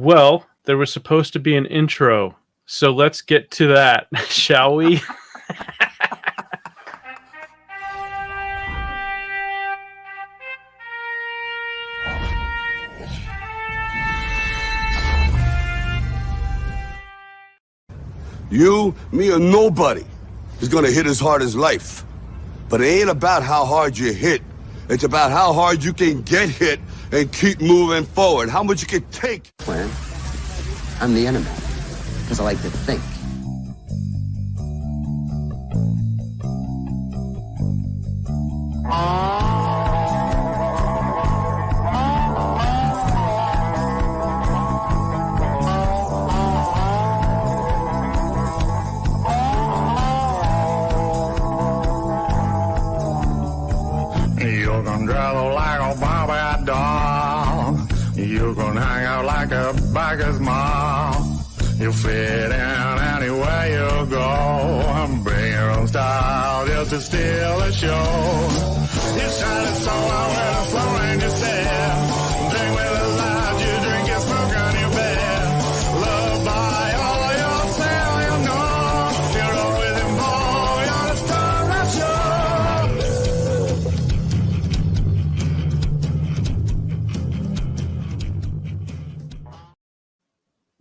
Well, there was supposed to be an intro, so let's get to that, shall we? You, me, or nobody is gonna hit as hard as life. But it ain't about how hard you hit. It's about how hard you can get hit and keep moving forward. How much you can take. Plan. I'm the enemy, because I like to think. You can travel like a Bobby doll. You can hang out like a biker's mom. You fit in anywhere you go. Bring your own style just to steal the show. You shine it so well with a flow and you stare. Drink with a light, you drink your smoke on your bed. Love by all yourself, you know. You're always involved, you're the star that show.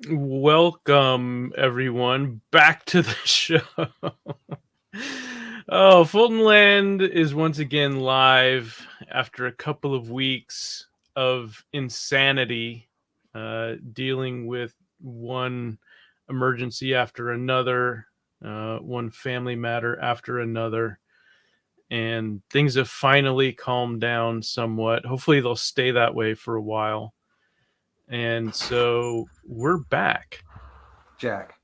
Welcome, everyone, back to the show. Oh, Fultonland is once again live after a couple of weeks of insanity, dealing with one emergency after another, one family matter after another, and things have finally calmed down somewhat. Hopefully they'll stay that way for a while. And so we're back. Jack.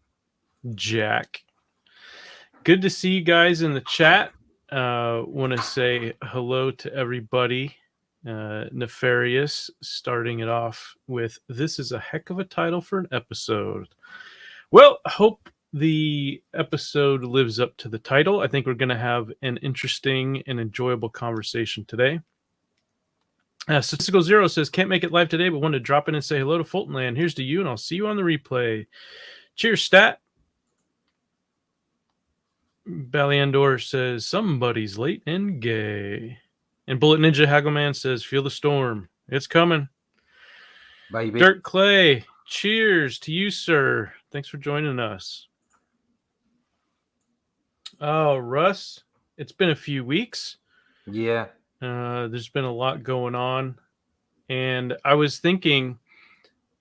Good to see you guys in the chat. Want to say hello to everybody. Nefarious starting it off with, this is a heck of a title for an episode. Well, hope the episode lives up to the title. I think we're going to have an interesting and enjoyable conversation today. Statistical Zero says, can't make it live today, but wanted to drop in and say hello to Fultonland. Here's to you, and I'll see you on the replay. Cheers, Stat. Balliandor says, somebody's late and gay. And Bullet Ninja Haggleman says, feel the storm. It's coming. Baby. Dirt Clay, cheers to you, sir. Thanks for joining us. Oh, Russ, it's been a few weeks. Yeah. There's been a lot going on. And I was thinking,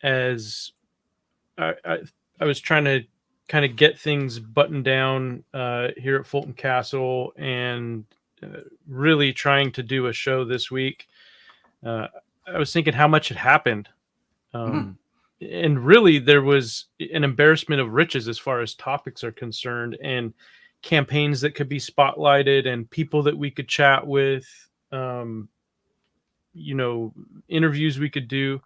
as I was trying to kind of get things buttoned down here at Fulton Castle and really trying to do a show this week, I was thinking how much had happened. And really there was an embarrassment of riches as far as topics are concerned, and campaigns that could be spotlighted and people that we could chat with, interviews we could do.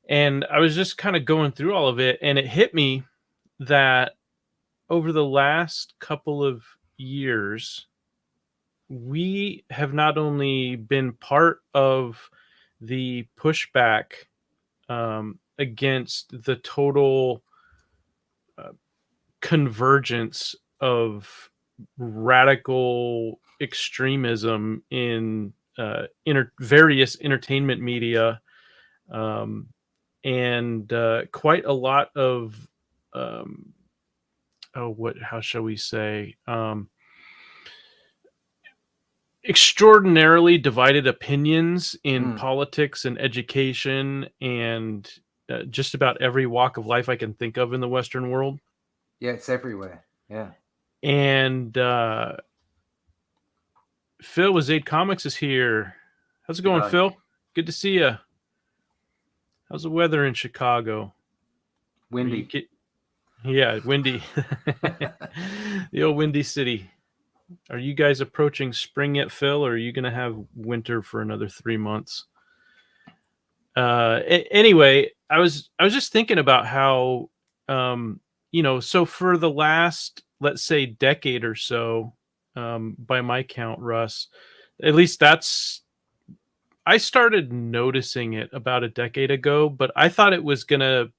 And I was just kind of going through all of it, and it hit me that over the last couple of years, we have not only been part of the pushback against the total convergence of radical extremism in various entertainment media, and quite a lot of how shall we say, extraordinarily divided opinions in politics and education and just about every walk of life I can think of in the Western world. Yeah, it's everywhere. Yeah. And Phil with Zaid Comics is here. How's it going, Phil? Good to see you. How's the weather in Chicago? Windy. Yeah, windy. The old windy city. Are you guys approaching spring yet, Phil, or are you going to have winter for another 3 months? Anyway, I was just thinking about how, so for the last, let's say, decade or so, by my count, Russ, at least that's I started noticing it about a decade ago, but I thought it was gonna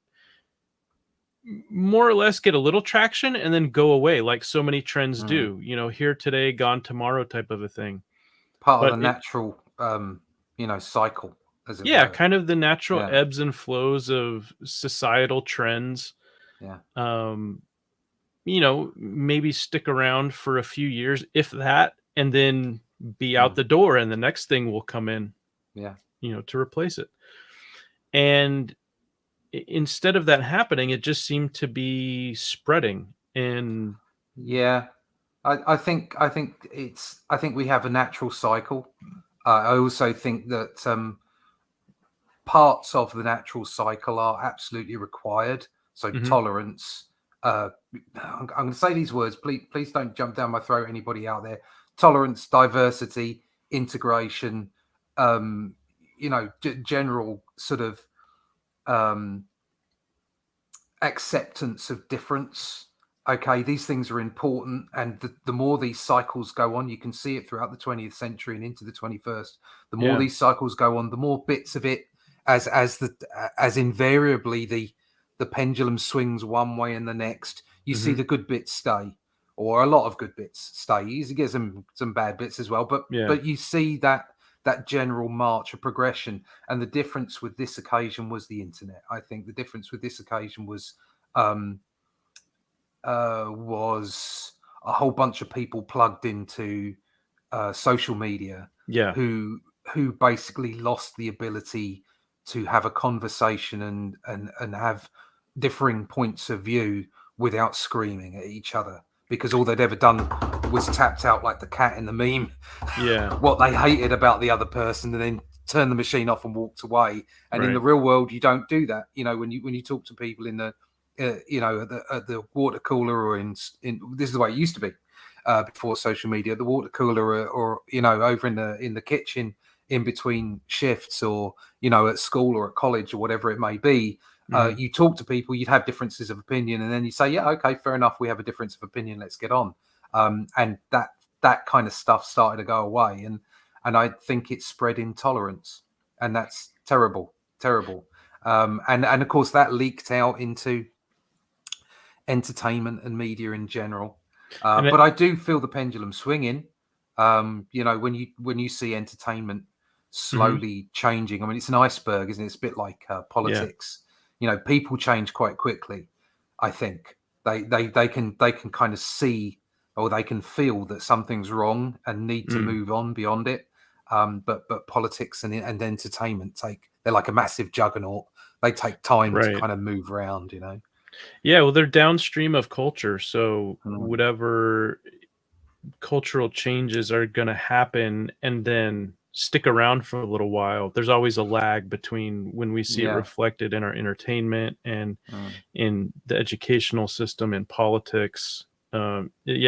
more or less get a little traction and then go away like so many trends Mm. do, here today, gone tomorrow type of a thing. Part of But the it natural, cycle, as it yeah, were. kind of the natural Yeah, ebbs and flows of societal trends. yeah, Um, maybe stick around for a few years, if that, and then be out mm, the door and the next thing will come in, yeah, to replace it. And instead of that happening, it just seemed to be spreading. And yeah. I think we have a natural cycle. I also think that parts of the natural cycle are absolutely required. So Mhm. tolerance. I'm going to say these words. Please don't jump down my throat. Anybody out there? Tolerance, diversity, integration. Um, general sort of um, acceptance of difference. Okay, these things are important, and the more these cycles go on, you can see it throughout the 20th century and into the 21st. The more Yeah. these cycles go on, the more bits of it, as invariably the pendulum swings one way and the next. You see Mhm. the good bits stay, or a lot of good bits stay. You get some bad bits as well, but Yeah. you see that general march of progression. And the difference with this occasion was the internet. I think the difference with this occasion um, was a whole bunch of people plugged into social media Yeah. who basically lost the ability to have a conversation and have differing points of view without screaming at each other, because all they'd ever done was tapped out like the cat in the meme Yeah. what they hated about the other person, and then turned the machine off and walked away. And in the Right. real world, you don't do that. When you talk to people in the at the water cooler, or in this is the way it used to be before social media, the water cooler, or over in the kitchen in between shifts, or at school or at college or whatever it may be. Mhm. You talk to people, you'd have differences of opinion, and then you say, yeah, okay, fair enough, we have a difference of opinion, let's get on. And that kind of stuff started to go away, and I think it spread intolerance, and that's terrible, terrible. And of course that leaked out into entertainment and media in general. And But it I do feel the pendulum swinging. When you see entertainment Mhm. slowly changing, I mean, it's an iceberg, isn't it? It's a bit like Yeah. politics. People change quite quickly. I think they can kind of see, or they can feel that something's wrong and need to Mm. move on beyond it. But politics and entertainment they're like a massive juggernaut. They take time to Right. kind of move around. Yeah, well, they're downstream of culture, so Mm. whatever cultural changes are gonna happen and then stick around for a little while. There's always a lag between when we see it Yeah. reflected in our entertainment and Mm. in the educational system and politics. Yeah,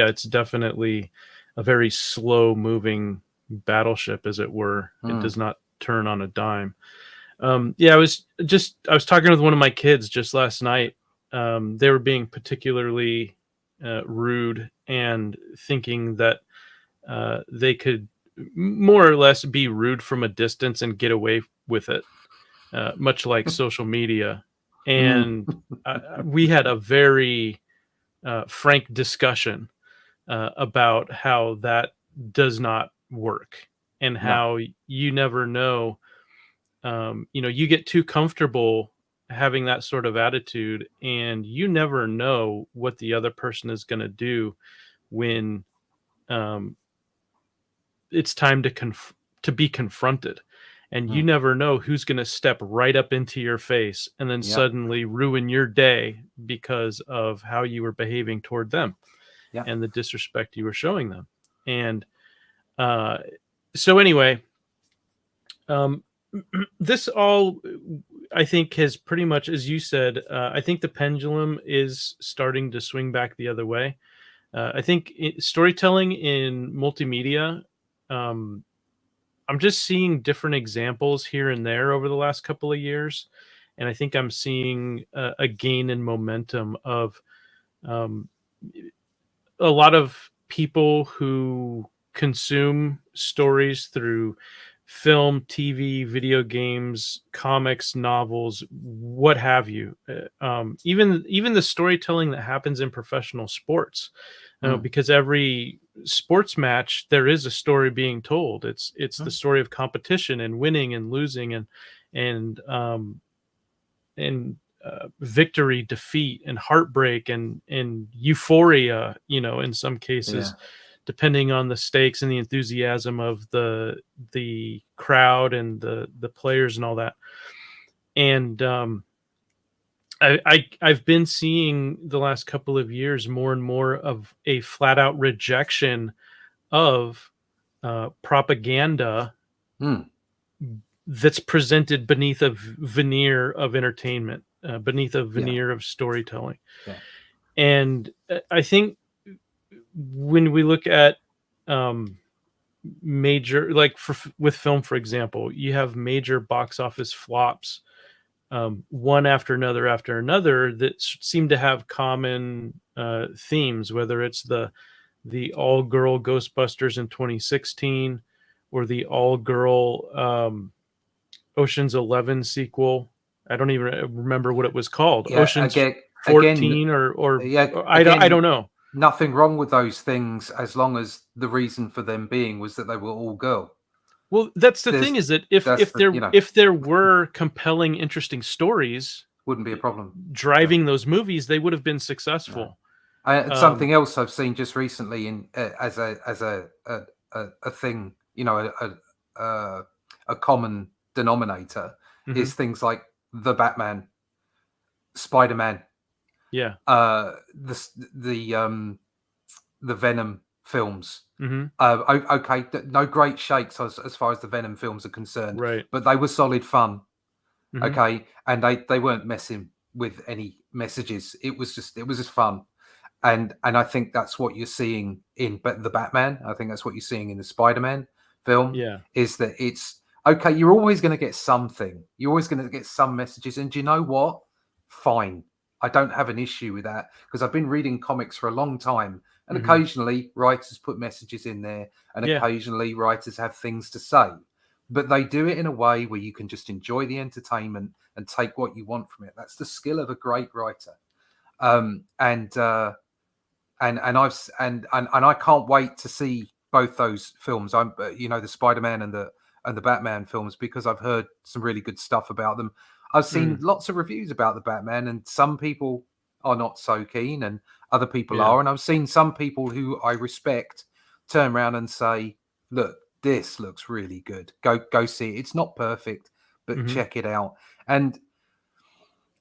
it's definitely a very slow moving battleship, as it were. It Mm. does not turn on a dime. Yeah, I was talking with one of my kids just last night. They were being particularly rude and thinking that they could more or less be rude from a distance and get away with it, much like social media. Mm. And we had a very frank discussion about how that does not work and No. how you never know. You get too comfortable having that sort of attitude, and you never know what the other person is going to do when um, it's time to be confronted. And you Mm. never know who's going to step right up into your face and then Yeah. suddenly ruin your day because of how you were behaving toward them Yeah. and the disrespect you were showing them. And uh, so, anyway, um, this all, I think, has pretty much, as you said, I think the pendulum is starting to swing back the other way. I think storytelling in multimedia, um, I'm just seeing different examples here and there over the last couple of years. And I think I'm seeing a gain in momentum of um, a lot of people who consume stories through film, TV, video games, comics, novels, what have you. Even the storytelling that happens in professional sports, because every sports match there is a story being told. It's the story of competition and winning and losing and victory, defeat, and heartbreak and euphoria. In some cases, depending on the stakes and the enthusiasm of the crowd and the players and all that. And I've been seeing the last couple of years more and more of a flat out rejection of propaganda that's presented beneath a veneer of entertainment, beneath a veneer of storytelling. And I think when we look at major, like with film, for example, you have major box office flops, one after another that seem to have common themes, whether it's the all-girl Ghostbusters in 2016 or the all-girl Ocean's 11 sequel. I don't even remember what it was called. Ocean's 14 or I don't know. Nothing wrong with those things as long as the reason for them being was that they were all girl. Well, that's the thing, is that if there were compelling, interesting stories, wouldn't be a problem driving those movies, they would have been successful. Something else I've seen just recently in as a thing, a common denominator is things like the Batman, Spider-Man, the Venom films. Okay, no great shakes as far as the Venom films are concerned, right? But they were solid fun. Okay, and they weren't messing with any messages. It was just fun, and I think that's what you're seeing in the Batman. I think that's what you're seeing in the Spider-Man film. Is that it's okay. You're always going to get something. You're always going to get some messages, and do you know what? Fine. I don't have an issue with that because I've been reading comics for a long time, and occasionally writers put messages in there, and occasionally writers have things to say, but they do it in a way where you can just enjoy the entertainment and take what you want from it. That's the skill of a great writer, and I can't wait to see both those films. The Spider-Man and the Batman films, because I've heard some really good stuff about them. I've seen lots of reviews about the Batman, and some people are not so keen and other people are. And I've seen some people who I respect turn around and say, look, this looks really good. Go see it. It's not perfect, but check it out. And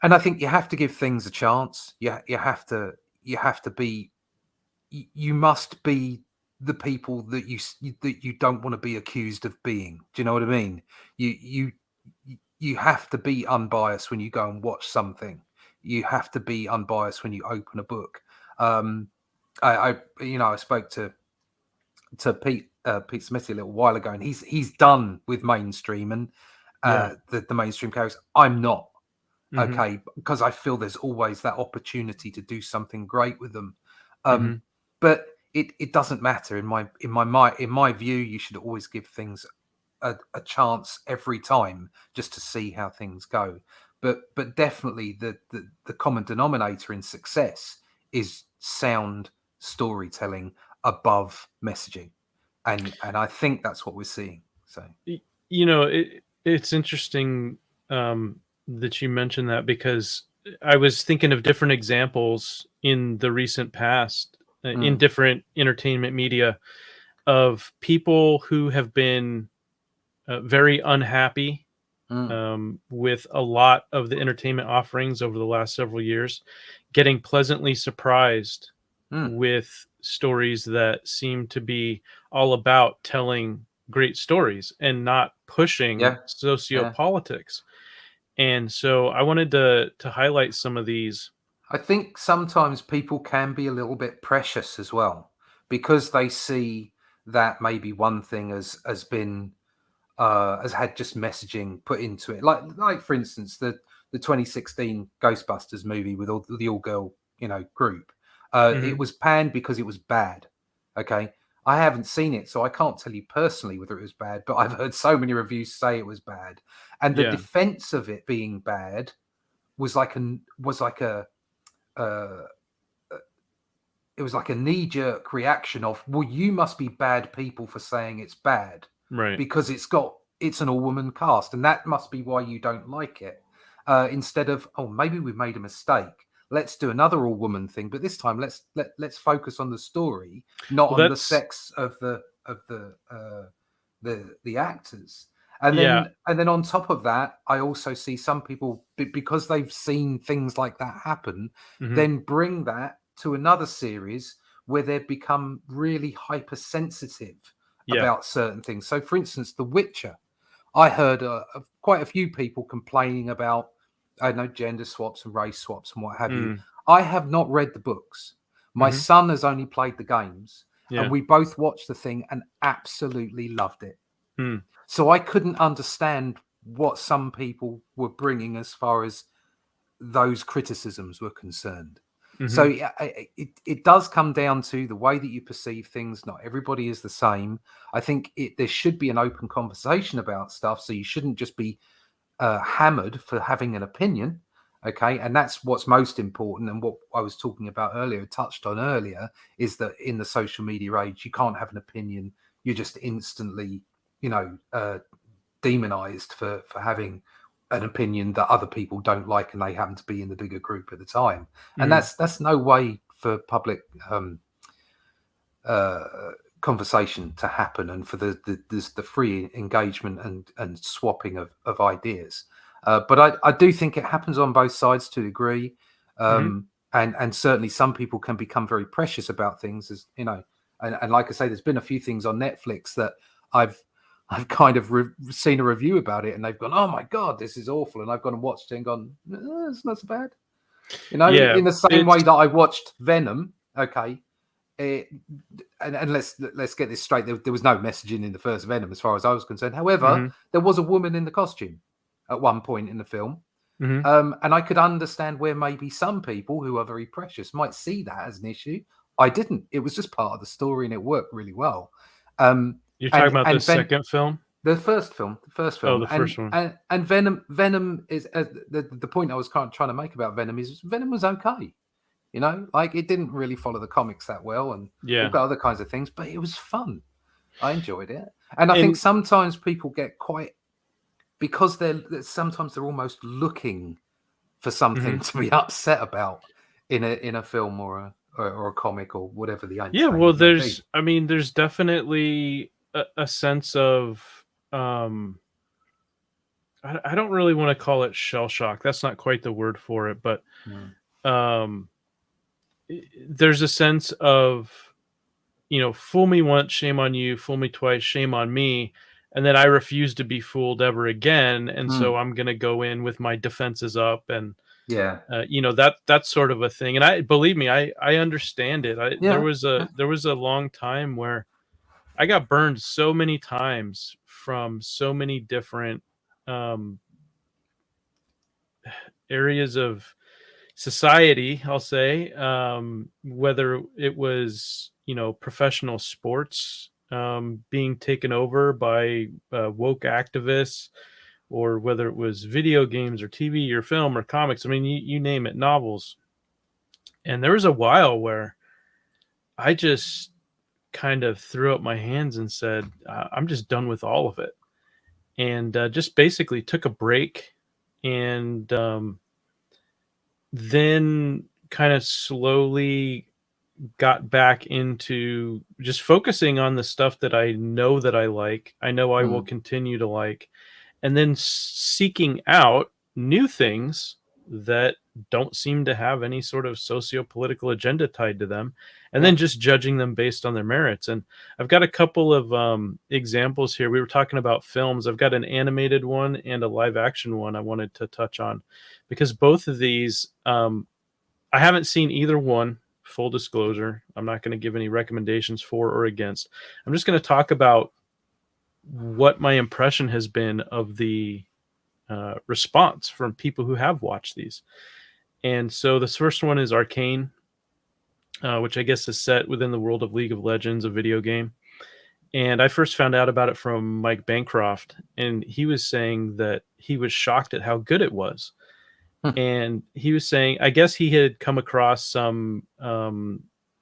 I think you have to give things a chance. You have to be, you must be the people that you don't want to be accused of being. Do you know what I mean? You have to be unbiased when you go and watch something. You have to be unbiased when you open a book. I spoke to Pete Smithy a little while ago, and he's done with mainstream and the mainstream characters. I'm not, okay, because I feel there's always that opportunity to do something great with them. But it doesn't matter in my view. You should always give things a chance every time just to see how things go. But definitely the common denominator in success is sound storytelling above messaging, and I think that's what we're seeing. So it's interesting that you mentioned that, because I was thinking of different examples in the recent past in different entertainment media of people who have been very unhappy with a lot of the entertainment offerings over the last several years, getting pleasantly surprised with stories that seem to be all about telling great stories and not pushing sociopolitics. And so I wanted to highlight some of these. I think sometimes people can be a little bit precious as well, because they see that maybe one thing has had just messaging put into it, like for instance the 2016 Ghostbusters movie with the all-girl group. It was panned because it was bad. Okay, I haven't seen it, so I can't tell you personally whether it was bad, but I've heard so many reviews say it was bad. And the Yeah. defense of it being bad was like a uh, it was like a knee-jerk reaction of, well, you must be bad people for saying it's bad Right. because it's an all-woman cast, and that must be why you don't like it. Instead of, oh, maybe we made a mistake. Let's do another all-woman thing, but this time let's focus on the story, not Well, on the that's sex of the actors. And yeah. then on top of that, I also see some people, because they've seen things like that happen, Mhm. then bring that to another series where they've become really hypersensitive Yeah. about certain things. So, for instance, The Witcher, I heard of quite a few people complaining about, I don't know, gender swaps and race swaps and what have you. Mm. I have not read the books. My Mhm. son has only played the games, Yeah. and we both watched the thing and absolutely loved it. Mm. So I couldn't understand what some people were bringing as far as those criticisms were concerned. So Mhm. it does come down to the way that you perceive things. Not everybody is the same. I think there should be an open conversation about stuff. So you shouldn't just be hammered for having an opinion. Okay. And that's what's most important. And what I was talking about earlier, touched on earlier, is that in the social media age, you can't have an opinion. You're just instantly, demonized for having an opinion that other people don't like, and they happen to be in the bigger group at the time. And Mhm. that's no way for public conversation to happen, and for the free engagement and swapping of ideas. But I do think it happens on both sides to a degree. Mhm. And certainly some people can become very precious about things, as you know. And like I say, there's been a few things on Netflix that I've kind of seen a review about it, and they've gone, "Oh my god, this is awful," and I've gone and watched it and gone, "It's not so bad." Yeah. In the same It's way that I watched Venom. Okay, and let's get this straight. There was no messaging in the first Venom, as far as I was concerned. However, Mhm. there was a woman in the costume at one point in the film. Mhm. And I could understand where maybe some people who are very precious might see that as an issue. I didn't. It was just part of the story, and it worked really well. You're talking And about the and then second film? the first Oh, film, the first one. and Venom is the point I was trying to make about Venom is Venom was okay. Like it didn't really follow the comics that well, and all Yeah. got other kinds of things, but it was fun. I enjoyed it, and I think And sometimes people get quite, because sometimes they're almost looking for something mhm. to be upset about in a film or a comic or whatever the Yeah, well, entertainment may be. there's definitely a sense of, um, I don't really want to call it shell shock. That's not quite the word for it, but Mm. um, there's a sense of, fool me once, shame on you, fool me twice, shame on me. And then I refuse to be fooled ever again. And so Mm. I'm going to go in with my defenses up, and Yeah, that's sort of a thing. And I believe me, I understand it. yeah, yeah, There was a long time where I got burned so many times from so many different um, areas of society, I'll say, whether it was, professional sports being taken over by woke activists, or whether it was video games or TV or film or comics. I mean, you name it, novels. And there was a while where I just kind of threw up my hands and said, I'm just done with all of it. And just basically took a break, and then kind of slowly got back into just focusing on the stuff that I know that I like. I know I will mm, continue to like, and then seeking out new things that don't seem to have any sort of socio-political agenda tied to them, and yeah. then just judging them based on their merits. And I've got a couple of examples here. We were talking about films. I've got an animated one and a live action one I wanted to touch on, because both of these, I haven't seen either one. Full disclosure, I'm not going to give any recommendations for or against. I'm just going to talk about what my impression has been of the response from people who have watched these. And so this first one is Arcane. which I guess is set within the world of League of Legends, a video game. And I first found out about it from Mike Bancroft, and he was saying that he was shocked at how good it was. Hmm. And he was saying, I guess he had come across some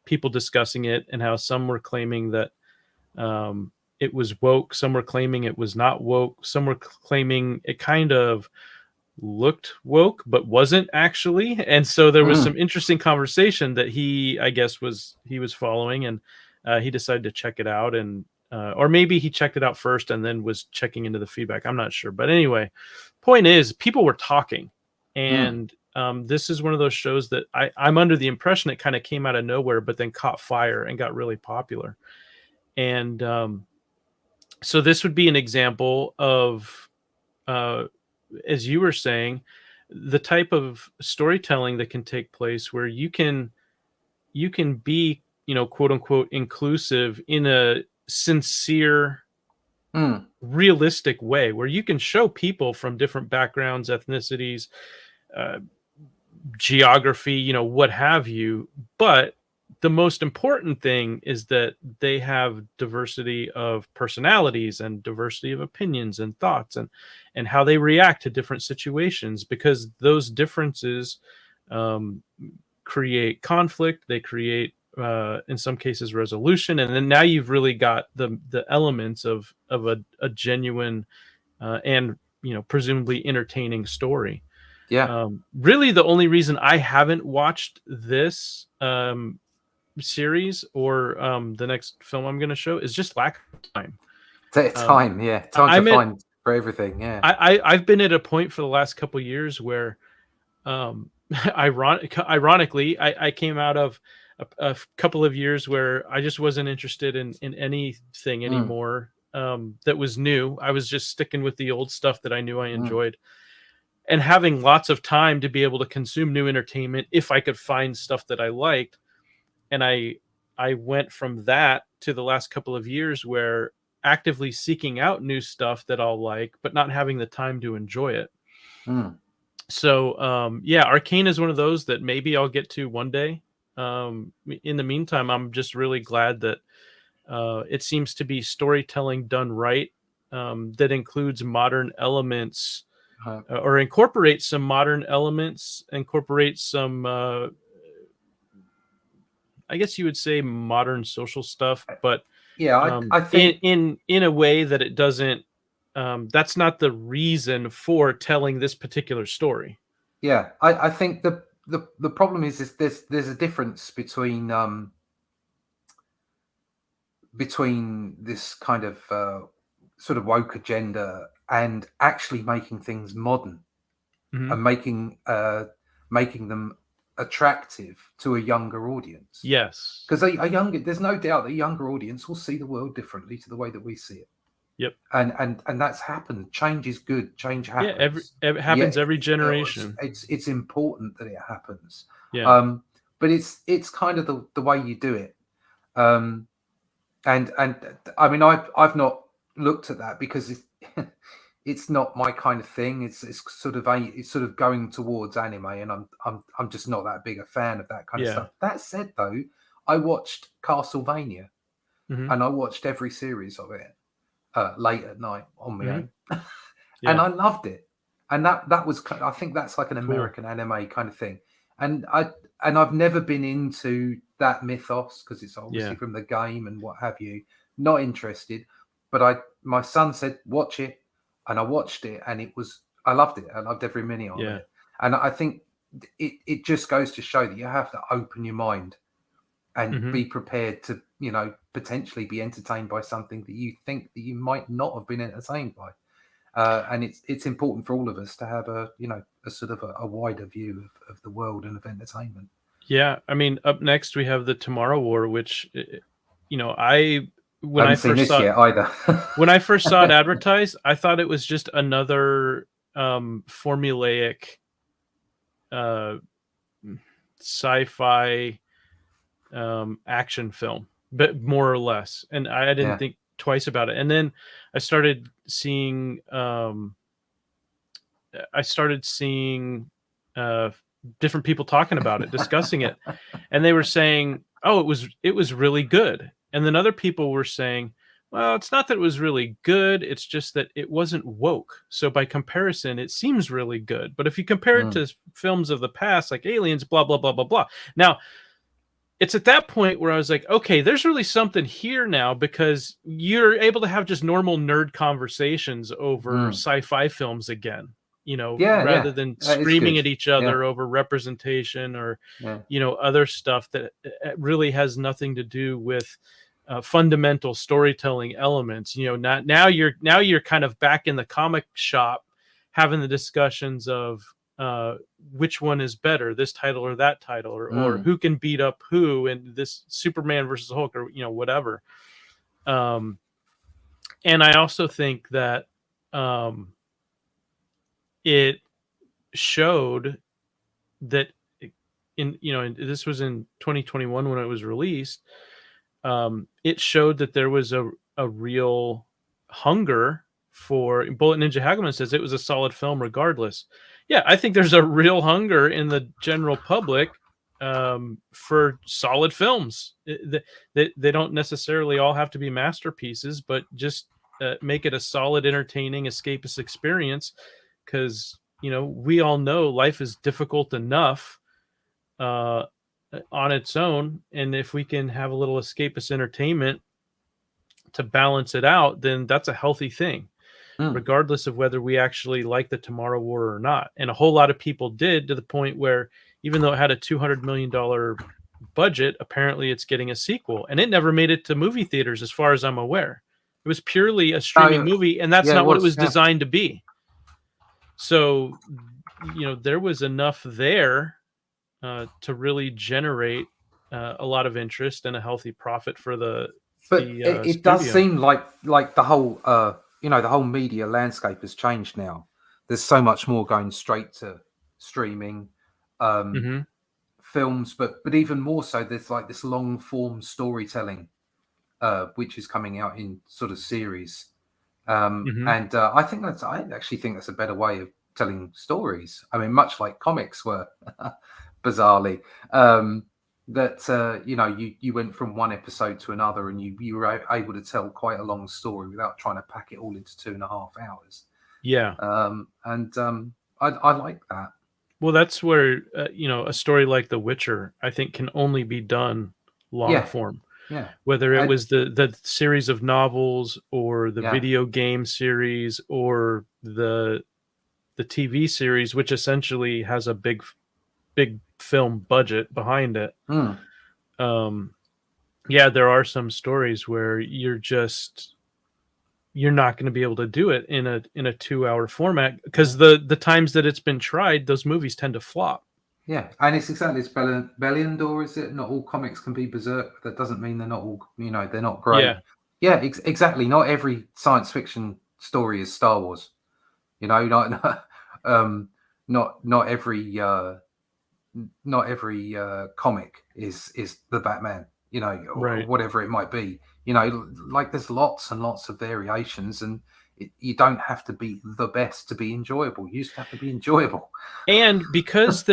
people discussing it, and how some were claiming that it was woke, some were claiming it was not woke, some were claiming it kind of looked woke but wasn't actually. And so there was some interesting conversation that I guess he was following, and he decided to check it out, and or maybe he checked it out first and then was checking into the feedback. I'm not sure, but anyway, point is, people were talking, and this is one of those shows that I'm under the impression it kind of came out of nowhere, but then caught fire and got really popular. And so this would be an example of, as you were saying, the type of storytelling that can take place where you can be, quote unquote, inclusive in a sincere, realistic way, where you can show people from different backgrounds, ethnicities, geography, what have you. But the most important thing is that they have diversity of personalities and diversity of opinions and thoughts, and how they react to different situations, because those differences create conflict. They create, in some cases, resolution. And then now you've really got the elements of a genuine and presumably entertaining story. Really, the only reason I haven't watched this series or the next film I'm going to show is just lack of time. Time to find for everything. I've been at a point for the last couple of years where, ironically, I came out of a couple of years where I just wasn't interested in anything anymore that was new. I was just sticking with the old stuff that I knew I enjoyed. And having lots of time to be able to consume new entertainment if I could find stuff that I liked. And I went from that to the last couple of years where actively seeking out new stuff that I'll like, but not having the time to enjoy it. So, Arcane is one of those that maybe I'll get to one day. In the meantime, I'm just really glad that it seems to be storytelling done right, that includes modern elements, or incorporates some modern elements, incorporates some, I guess you would say, modern social stuff, but I think in a way that it doesn't. That's not the reason for telling this particular story. I think the problem is there's a difference between this kind of sort of woke agenda and actually making things modern and making them attractive to a younger audience. Yes, because there's no doubt that a younger audience will see the world differently to the way that we see it. Yep. And that's happened. Change is good. Change happens. It happens every generation. It's important that it happens. But it's kind of the way you do it. And I mean, I've not looked at that because it's not my kind of thing. It's sort of going towards anime, and I'm just not that big a fan of that kind of stuff. That said, though, I watched Castlevania, and I watched every series of it late at night on my own, and I loved it. And that was, I think that's like an American anime kind of thing. And I've never been into that mythos because it's obviously from the game and what have you. Not interested, but my son said watch it, and I watched it, and I loved it. I loved every minute of it. And I think it just goes to show that you have to open your mind and be prepared to, potentially be entertained by something that you think that you might not have been entertained by. And it's important for all of us to have a sort of a wider view of the world and of entertainment. Yeah, I mean, up next we have the Tomorrow War, which when I first saw it either. When I first saw it advertised, I thought it was just another formulaic sci-fi action film, but more or less, and I didn't think twice about it. And then I started seeing different people talking about it, discussing it, and they were saying oh, it was really good. And then other people were saying, well, it's not that it was really good, it's just that it wasn't woke. So by comparison, it seems really good. But if you compare it Mm. to films of the past, like Aliens, blah, blah, blah, blah, blah. Now, it's at that point where I was like, okay, there's really something here now, because you're able to have just normal nerd conversations over Mm. sci-fi films again, you know, Yeah, rather yeah, than that is screaming good. at each Yeah, other over representation or, yeah. you know, other stuff that really has nothing to do with fundamental storytelling elements. You know, not now you're kind of back in the comic shop having the discussions of which one is better, this title or that title, or Mm. who can beat up who, and this Superman versus Hulk, or you know, whatever. Um, and I also think that um, it showed that in, you know, and this was in 2021 when it was released. It showed that there was a real hunger for. Bullet Ninja Hageman says it was a solid film regardless. Yeah, I think there's a real hunger in the general public for solid films. They don't necessarily all have to be masterpieces, but just make it a solid, entertaining, escapist experience. Because, you know, we all know life is difficult enough uh, on its own, and if we can have a little escapist entertainment to balance it out, then that's a healthy thing, Mm. regardless of whether we actually like the Tomorrow War or not. And a whole lot of people did, to the point where even though it had a $200 million budget, apparently it's getting a sequel, and it never made it to movie theaters as far as I'm aware. It was purely a streaming Oh, movie, and that's yeah, it not what it was. was Yeah. designed to be. So, you know, there was enough there to really generate a lot of interest and a healthy profit for But the it does studio. seem like the whole the whole media landscape has changed now. There's so much more going straight to streaming, um, Hmm. films, but even more so, there's like this long form storytelling, which is coming out in sort of series. Hmm. And I actually think that's a better way of telling stories. I mean, much like comics were, bizarrely. That you went from one episode to another, and you were able to tell quite a long story without trying to pack it all into 2.5 hours. Yeah. I like that. Well, that's where you know, a story like The Witcher, I think, can only be done long Yeah, form. yeah, Whether it I, was the series of novels, or the yeah. video game series, or the TV series, which essentially has a big film budget behind it. Mm, Um, yeah, there are some stories where you're not going to be able to do it in a 2 hour format, because the times that it's been tried, those movies tend to flop. yeah, and it's exactly it's Belliandor, is it? Not all comics can be berserk. That doesn't mean they're not all, they're not great. Yeah, Yeah, exactly. Not every science fiction story is Star Wars. Not not every comic is the Batman. Or right. whatever it might be. Like there's lots and lots of variations, and you don't have to be the best to be enjoyable. You just have to be enjoyable. And because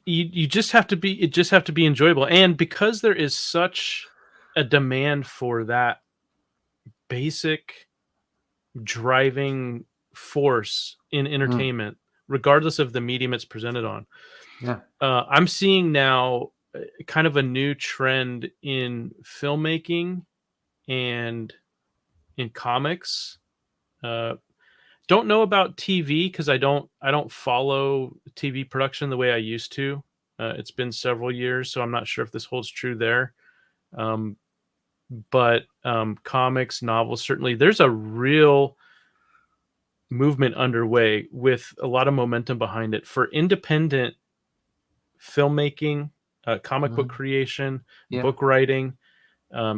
you just have to be, it just have to be enjoyable. And because there is such a demand for that basic driving force in Mm, entertainment, regardless of the medium it's presented on. yeah. I'm seeing now kind of a new trend in filmmaking and in comics. Uh, don't know about TV, because I don't follow TV production the way I used to. It's been several years, so I'm not sure if this holds true there. Um, but comics, novels, certainly there's a real movement underway with a lot of momentum behind it for independent filmmaking, comic book Mm, creation, yeah. book writing,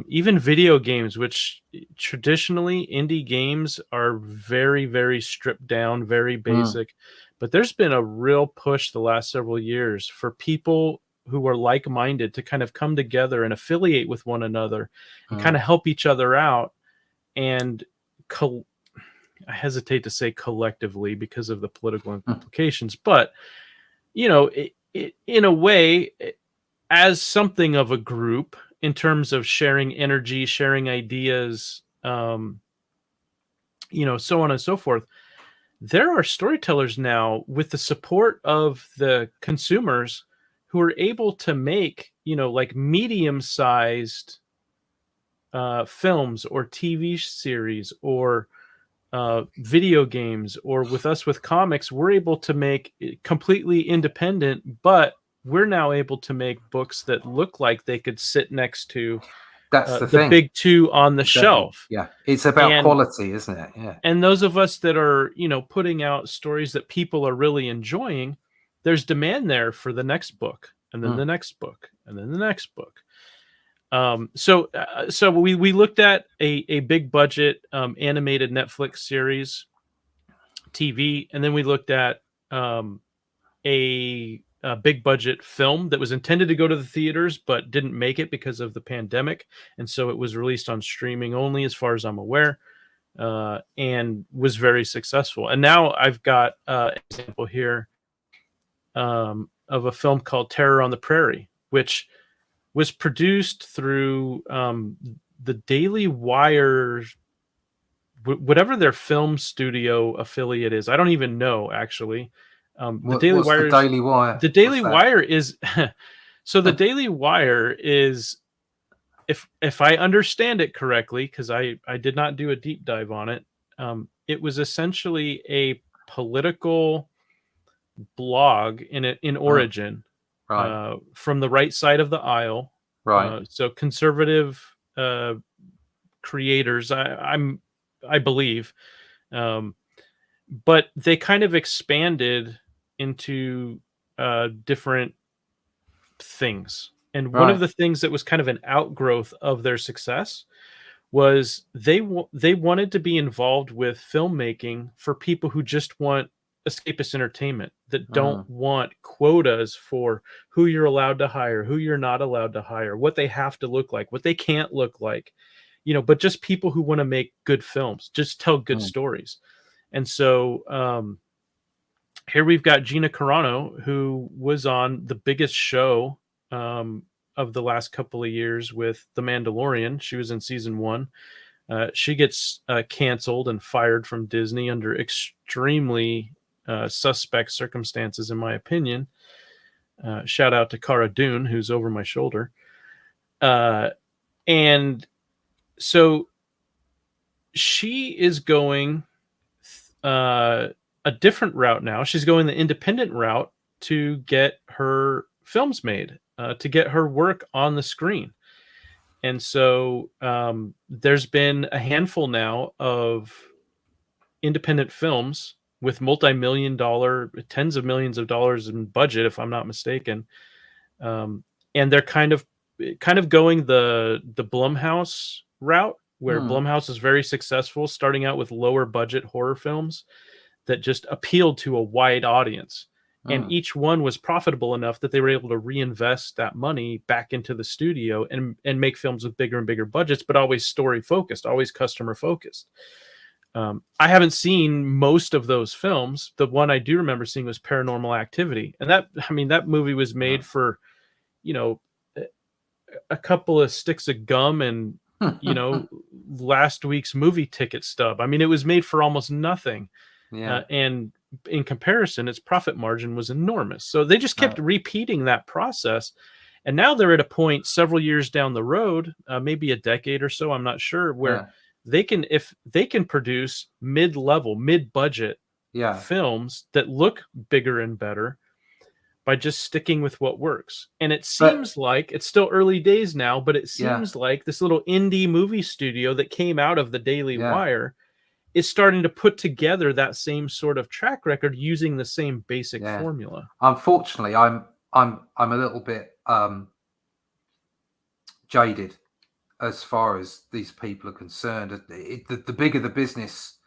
even video games, which traditionally indie games are very, very stripped down, very Mm, basic. But there's been a real push the last several years for people who are like-minded to kind of come together and affiliate with one another and kind mm, of help each other out. And I hesitate to say collectively because of the political mm, implications, but you know, in a way, as something of a group in terms of sharing energy, sharing ideas, so on and so forth. There are storytellers now with the support of the consumers who are able to make, like medium-sized films or TV series or video games, or with us with comics, we're able to make it completely independent, but we're now able to make books that look like they could sit next to That's the the thing. big two on the shelf. Yeah, it's about And quality, isn't it? Yeah. and those of us that are, putting out stories that people are really enjoying, there's demand there for the next book, and then the next book, and then the next book. So we looked at a big budget animated Netflix series, TV, and then we looked at a big budget film that was intended to go to the theaters but didn't make it because of the pandemic, and so it was released on streaming only, as far as I'm aware, and was very successful. And now I've got an example here of a film called Terror on the Prairie, which was produced through the Daily Wire, whatever their film studio affiliate is. I don't even know, actually. The Daily Wire. The Daily Wire. The Daily Wire is so. The Daily Wire is, if I understand it correctly, because I did not do a deep dive on it. It was essentially a political blog in origin. Right. From the right side of the aisle, right? So conservative creators, I believe, but they kind of expanded into different things. And one of the things that was kind of an outgrowth of their success was they wanted to be involved with filmmaking for people who just want escapist entertainment, that don't want quotas for who you're allowed to hire, who you're not allowed to hire, what they have to look like, what they can't look like, but just people who want to make good films, just tell good stories. And so here we've got Gina Carano, who was on the biggest show of the last couple of years with The Mandalorian. She was in season 1. She gets canceled and fired from Disney under extremely suspect circumstances, in my opinion. Shout out to Cara Dune, who's over my shoulder. And so she is going a different route now. She's going the independent route to get her films made, to get her work on the screen. And so there's been a handful now of independent films with multi-million-dollar, tens of millions of dollars in budget, if I'm not mistaken. And they're kind of going the Blumhouse route, where Blumhouse is very successful, starting out with lower budget horror films that just appealed to a wide audience. And each one was profitable enough that they were able to reinvest that money back into the studio and make films with bigger and bigger budgets, but always story focused, always customer focused. I haven't seen most of those films. The one I do remember seeing was Paranormal Activity. And that movie was made for, a couple of sticks of gum and, last week's movie ticket stub. I mean, it was made for almost nothing. Yeah. And in comparison, its profit margin was enormous. So they just kept repeating that process. And now they're at a point several years down the road, maybe a decade or so, I'm not sure, where if they can produce mid-level, mid-budget films that look bigger and better by just sticking with what works. And it seems like it's still early days now, but it seems like this little indie movie studio that came out of the Daily Wire is starting to put together that same sort of track record using the same basic formula. Unfortunately, I'm a little bit jaded as far as these people are concerned. The bigger the business,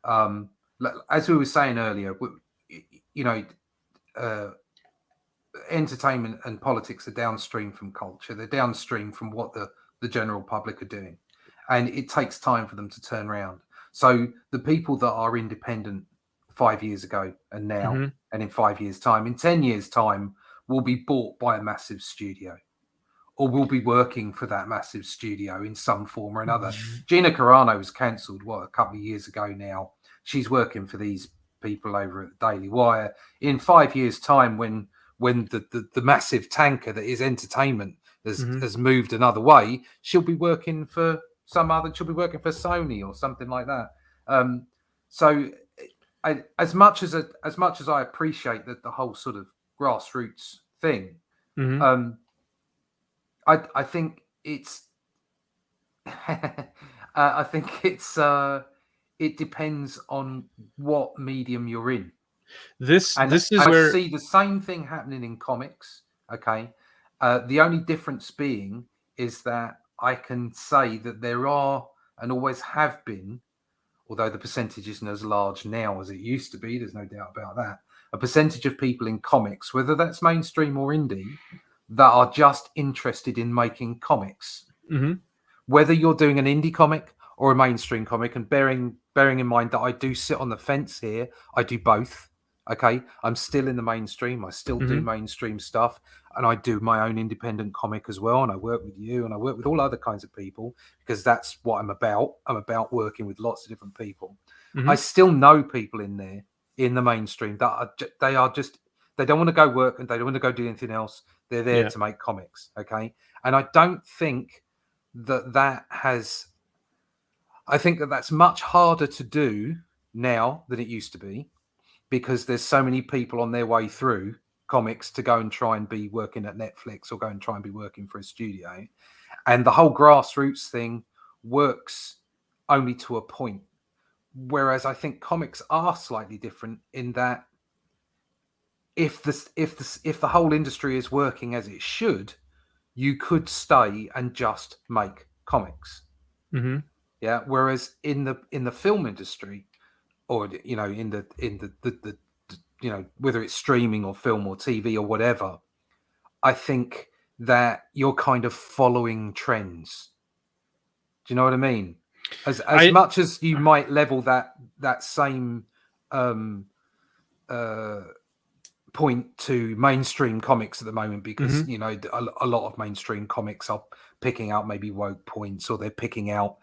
as we were saying earlier, entertainment and politics are downstream from culture. They're downstream from what the general public are doing, and it takes time for them to turn around. So the people that are independent 5 years ago and now, and in 5 years' time, in 10 years' time, will be bought by a massive studio, or will be working for that massive studio in some form or another. Gina Carano was cancelled, a couple of years ago now. She's working for these people over at the Daily Wire. In 5 years' time, when the massive tanker that is entertainment has moved another way, she'll be working for she'll be working for Sony or something like that. So as much as I appreciate that the whole sort of grassroots thing, I think it's I think it's it depends on what medium you're in. This is I where see the same thing happening in comics. Okay, the only difference being is that I can say that there are and always have been, although the percentage isn't as large now as it used to be, there's no doubt about that, a percentage of people in comics, whether that's mainstream or indie, that are just interested in making comics. Whether you're doing an indie comic or a mainstream comic, and bearing in mind that I do sit on the fence here, I do both. Okay, I'm still in the mainstream. I still do mainstream stuff, and I do my own independent comic as well. And I work with you, and I work with all other kinds of people because that's what I'm about. I'm about working with lots of different people. I still know people in there in the mainstream that they don't want to go work and they don't want to go do anything else. They're there to make comics. Okay, and I don't think I think that's much harder to do now than it used to be, because there's so many people on their way through comics to go and try and be working at Netflix or go and try and be working for a studio. And the whole grassroots thing works only to a point. Whereas I think comics are slightly different in that if the whole industry is working as it should, you could stay and just make comics. Yeah. Whereas in the film industry, or in the whether it's streaming or film or TV or whatever, I think that you're kind of following trends. Do you know what I mean? As much as you might level that same point to mainstream comics at the moment, because a lot of mainstream comics are picking out maybe woke points, or they're picking out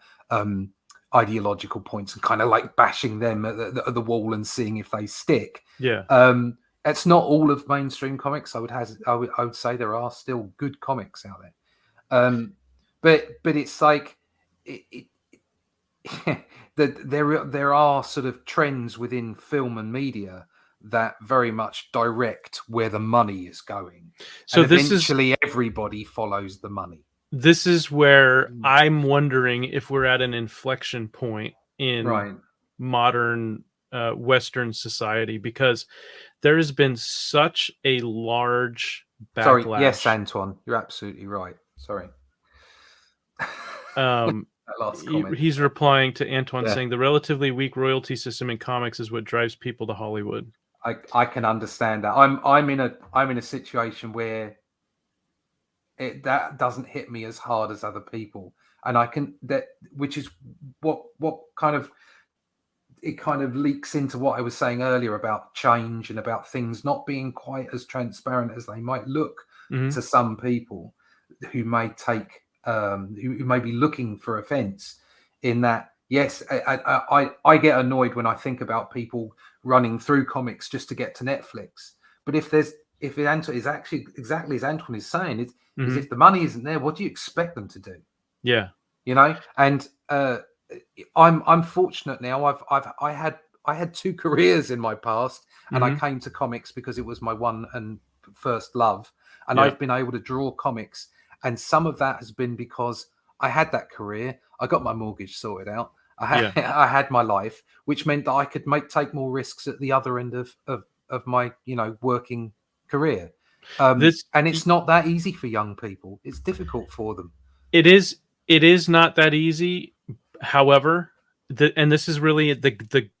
ideological points and kind of like bashing them at the wall and seeing if they stick. It's not all of mainstream comics. I would say there are still good comics out there, but it's like that there are sort of trends within film and media that very much direct where the money is going. So and eventually everybody follows the money. This is where I'm wondering if we're at an inflection point in modern Western society, because there has been such a large backlash. Sorry, yes, Antoine, you're absolutely right. Sorry. He's replying to Antoine saying the relatively weak royalty system in comics is what drives people to Hollywood. I can understand that. I'm in a situation where that doesn't hit me as hard as other people, and which is what kind of leaks into what I was saying earlier about change and about things not being quite as transparent as they might look to some people who may take who may be looking for offense. In that, yes, I get annoyed when I think about people running through comics just to get to Netflix. But if Antoine is actually exactly as Antoine is saying, is if the money isn't there, what do you expect them to do? Yeah, And I'm fortunate now. I had two careers in my past, and I came to comics because it was my one and first love, and I've been able to draw comics. And some of that has been because I had that career. I got my mortgage sorted out. I had my life, which meant that I could take more risks at the other end of my working career. And it's not that easy for young people. It's difficult for them. It is not that easy. However, and this is really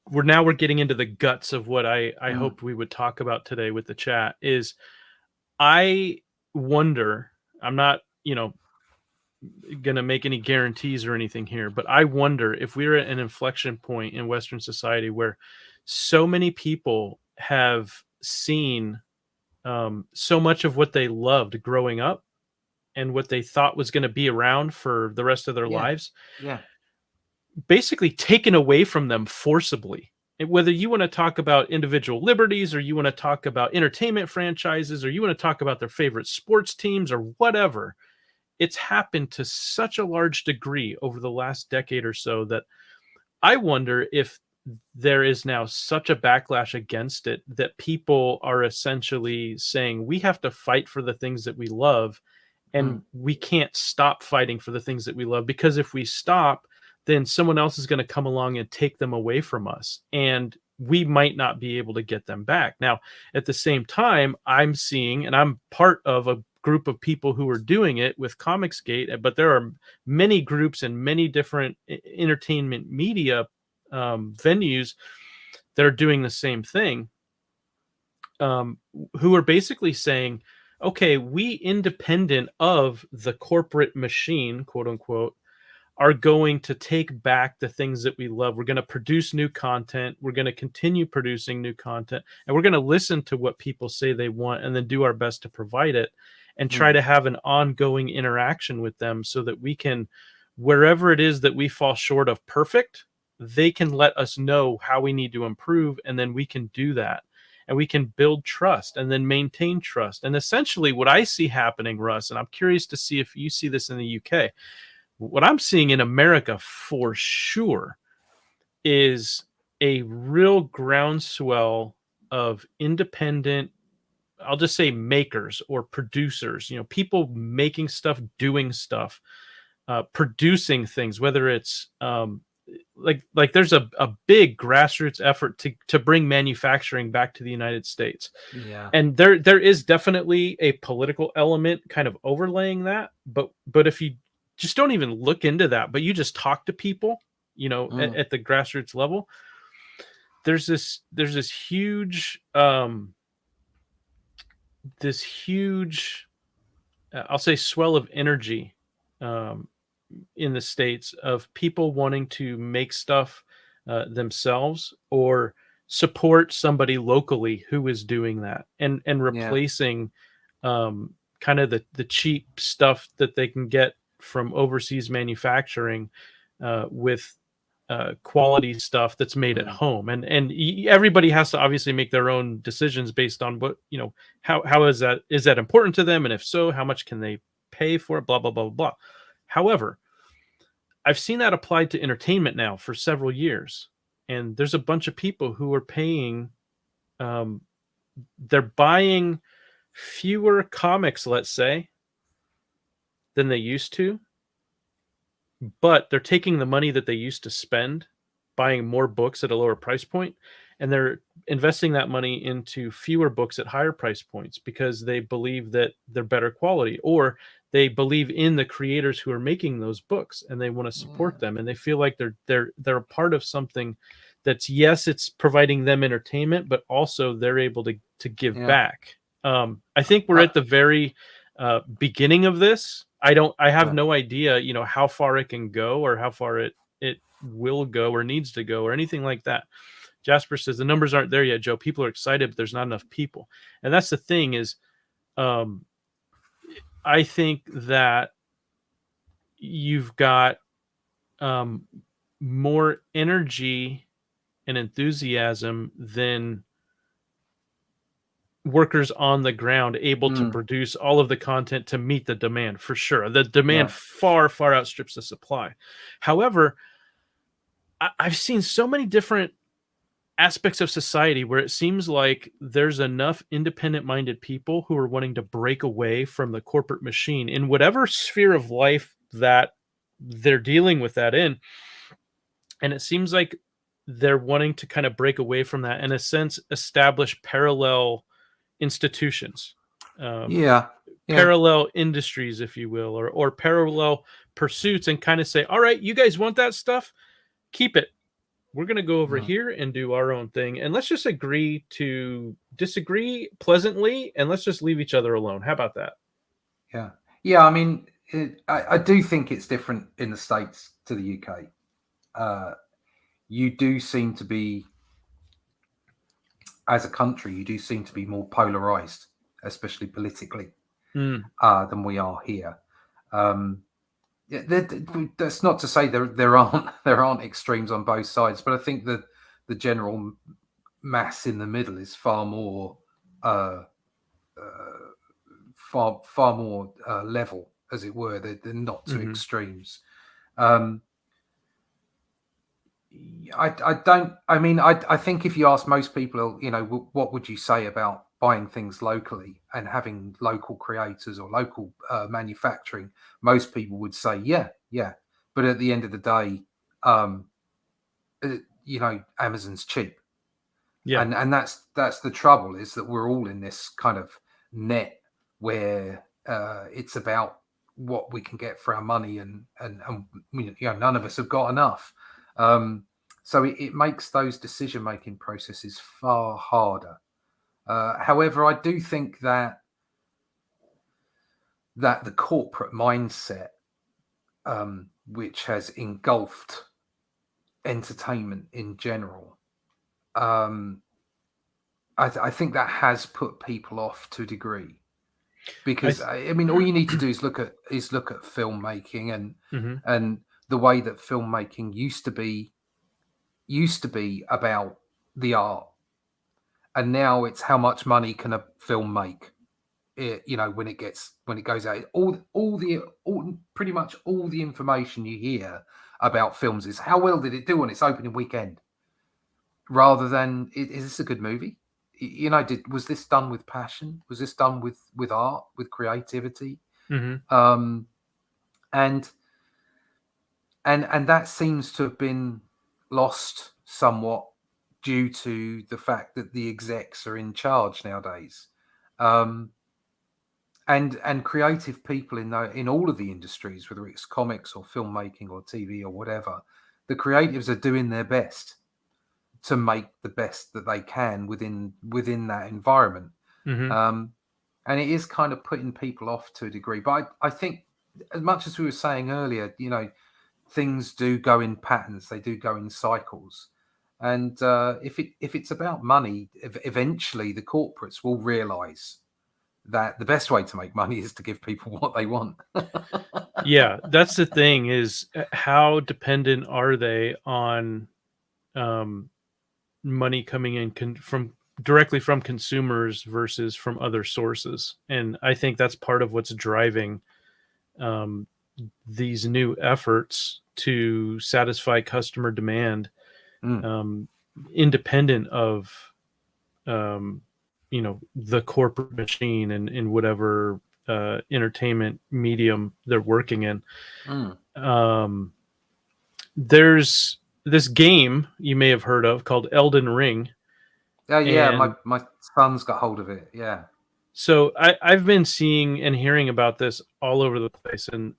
we're getting into the guts of what I hoped we would talk about today with the chat. Is I wonder, I'm not gonna make any guarantees or anything here, but I wonder if we're at an inflection point in Western society where so many people have seen so much of what they loved growing up, and what they thought was going to be around for the rest of their lives, Yeah. basically taken away from them forcibly. And whether you want to talk about individual liberties, or you want to talk about entertainment franchises, or you want to talk about their favorite sports teams or whatever, it's happened to such a large degree over the last decade or so that I wonder if there is now such a backlash against it that people are essentially saying we have to fight for the things that we love, and we can't stop fighting for the things that we love, because if we stop, then someone else is going to come along and take them away from us, and we might not be able to get them back. Now, at the same time, I'm seeing, and I'm part of a group of people who are doing it with Comicsgate, but there are many groups and many different entertainment media venues that are doing the same thing, who are basically saying, okay, we, independent of the corporate machine, quote unquote, are going to take back the things that we love. We're going to produce new content. We're going to continue producing new content, and we're going to listen to what people say they want and then do our best to provide it, and try to have an ongoing interaction with them so that we can, wherever it is that we fall short of perfect, they can let us know how we need to improve, and then we can do that. And we can build trust and then maintain trust. And essentially what I see happening, Russ, and I'm curious to see if you see this in the UK, what I'm seeing in America for sure is a real groundswell of independent, I'll just say makers or producers, people making stuff, doing stuff, producing things, whether it's like there's a big grassroots effort to bring manufacturing back to the United States. Yeah. And there is definitely a political element kind of overlaying that, but if you just don't even look into that, but you just talk to people, at the grassroots level, there's this huge I'll say swell of energy in the States of people wanting to make stuff themselves, or support somebody locally who is doing that, and replacing kind of the cheap stuff that they can get from overseas manufacturing with quality stuff that's made at home. And everybody has to obviously make their own decisions based on what, how is that important to them, and if so, how much can they pay for it, blah blah blah blah blah. However, I've seen that applied to entertainment now for several years, and there's a bunch of people who are paying, they're buying fewer comics, let's say, than they used to, but they're taking the money that they used to spend buying more books at a lower price point, and they're investing that money into fewer books at higher price points because they believe that they're better quality, or they believe in the creators who are making those books and they want to support them, and they feel like they're a part of something that's, yes, it's providing them entertainment, but also they're able to give back. I think we're at the very beginning of this. I have no idea, how far it can go, or how far it will go, or needs to go, or anything like that. Jasper says the numbers aren't there yet, Joe. People are excited, but there's not enough people. And that's the thing is, I think that you've got more energy and enthusiasm than workers on the ground able to produce all of the content to meet the demand, for sure. The demand far, far outstrips the supply. However, I've seen so many different aspects of society where it seems like there's enough independent-minded people who are wanting to break away from the corporate machine in whatever sphere of life that they're dealing with that in. And it seems like they're wanting to kind of break away from that, in a sense, establish parallel institutions, parallel industries, if you will, or parallel pursuits, and kind of say, all right, you guys want that stuff? Keep it. We're going to go over here and do our own thing, and let's just agree to disagree pleasantly, and let's just leave each other alone. How about that? Yeah. I mean, I do think it's different in the States to the UK. You do seem to be, as a country, you do seem to be more polarized, especially politically, than we are here. Yeah, that's not to say there aren't extremes on both sides, but I think that the general mass in the middle is far more level, as it were. They're not to extremes. I think if you ask most people, what would you say about buying things locally and having local creators or local manufacturing? Most people would say, yeah. But at the end of the day, Amazon's cheap. Yeah. And that's the trouble, is that we're all in this kind of net where it's about what we can get for our money, and none of us have got enough. So it makes those decision-making processes far harder. However, I do think that the corporate mindset, which has engulfed entertainment in general, I think that has put people off to a degree, because I mean, all you need to do is look at filmmaking and the way that filmmaking used to be about the art, and now it's how much money can a film make. When it goes out, pretty much all the information you hear about films is how well did it do on its opening weekend, rather than is this a good movie? Was this done with passion? Was this done with art, with creativity? And that seems to have been lost somewhat due to the fact that the execs are in charge nowadays. And creative people in all of the industries, whether it's comics or filmmaking or TV or whatever, the creatives are doing their best to make the best that they can within that environment. And it is kind of putting people off to a degree. But I think, as much as we were saying earlier, things do go in patterns, they do go in cycles. And if it's about money, eventually the corporates will realize that the best way to make money is to give people what they want. Yeah, that's the thing, is how dependent are they on money coming in from directly from consumers versus from other sources. And I think that's part of what's driving these new efforts to satisfy customer demand, independent of the corporate machine and in whatever entertainment medium they're working in. There's this game you may have heard of called Elden Ring. Oh yeah, my son's got hold of it. Yeah. So I've been seeing and hearing about this all over the place, and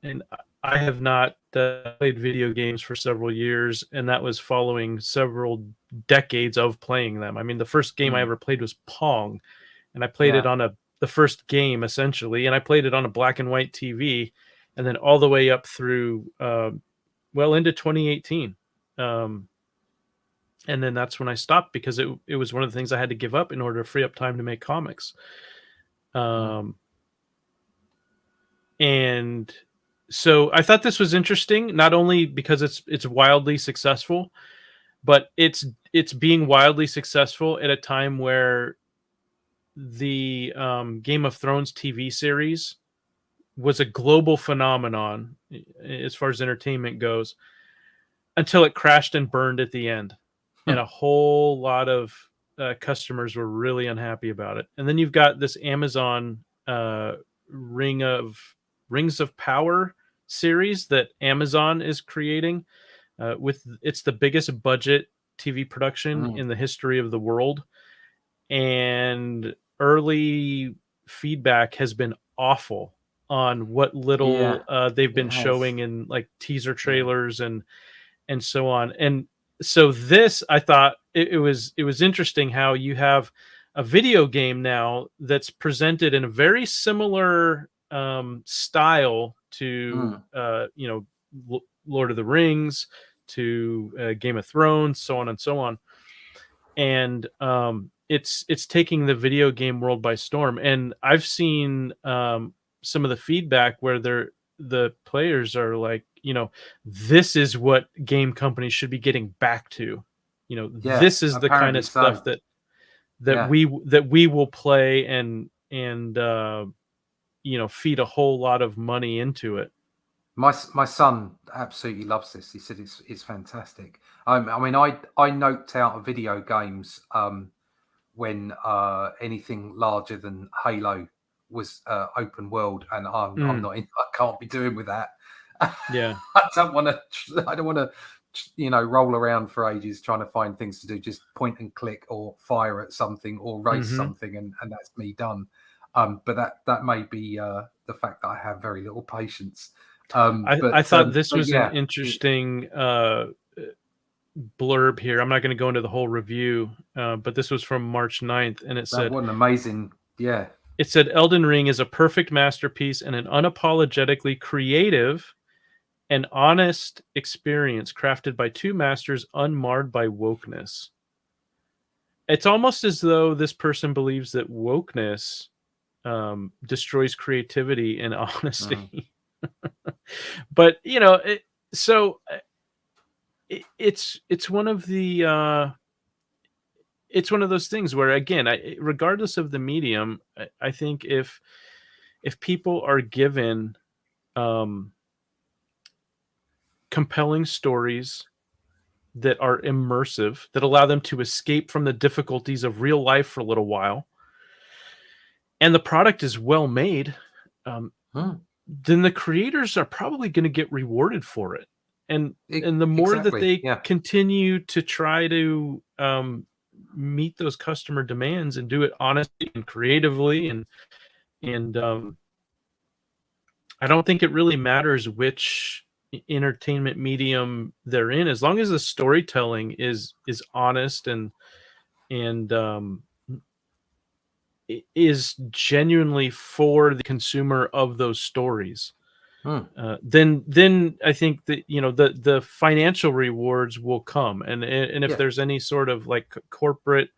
I have not played video games for several years, and that was following several decades of playing them. I mean, the first game I ever played was Pong, and I played it on the first game essentially, and I played it on a black and white TV, and then all the way up through into 2018. And then that's when I stopped, because it was one of the things I had to give up in order to free up time to make comics. And so I thought this was interesting, not only because it's wildly successful, but it's being wildly successful at a time where the Game of Thrones TV series was a global phenomenon as far as entertainment goes, until it crashed and burned at the end. And a whole lot of customers were really unhappy about it. And then you've got this Amazon Rings of Power series that Amazon is creating. It's the biggest budget TV production in the history of the world. And early feedback has been awful on what little they've been showing in like teaser trailers and so on. And so this, I thought it was interesting how you have a video game now that's presented in a very similar style to Lord of the Rings, to Game of Thrones, so on and so on. And it's taking the video game world by storm. And I've seen some of the feedback where the players are like, this is what game companies should be getting back to. Yeah, This is the kind apparently of stuff so. that Yeah. we will play and feed a whole lot of money into it. My son absolutely loves this. He said it's fantastic. I mean, I noped out of video games when anything larger than Halo was open world, and I'm not in. I can't be doing with that. Yeah. I don't want to, roll around for ages trying to find things to do. Just point and click, or fire at something, or race something, and that's me done. But that may be the fact that I have very little patience. I thought this was an yeah, interesting blurb here. I'm not going to go into the whole review, but this was from March 9th, and it said, what an amazing, yeah. It said Elden Ring is a perfect masterpiece and an unapologetically creative and honest experience crafted by two masters unmarred by wokeness. It's almost as though this person believes that wokeness destroys creativity and honesty. But it's one of the it's one of those things where, again, regardless of the medium, I think if people are given compelling stories that are immersive, that allow them to escape from the difficulties of real life for a little while, and the product is well made, then the creators are probably going to get rewarded for it. And the more that they continue to try to meet those customer demands and do it honestly and creatively, and I don't think it really matters which entertainment medium they're in, as long as the storytelling is honest and is genuinely for the consumer of those stories. Then I think that the financial rewards will come, and if there's any sort of like corporate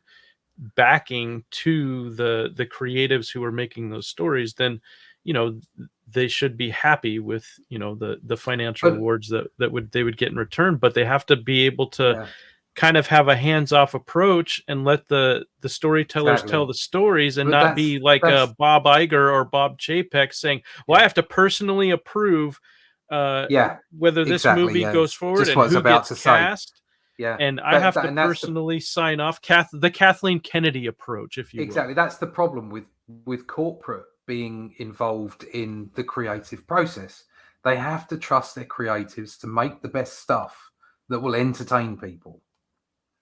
backing to the creatives who are making those stories, then they should be happy with the financial rewards that they would get in return. But they have to be able to kind of have a hands-off approach and let the storytellers tell the stories, and not be like a Bob Iger or Bob Chapek saying, well, I have to personally approve whether this movie goes forward and who gets cast. And I have to personally sign off. The Kathleen Kennedy approach, if you will. Exactly. That's the problem with corporate being involved in the creative process. They have to trust their creatives to make the best stuff that will entertain people,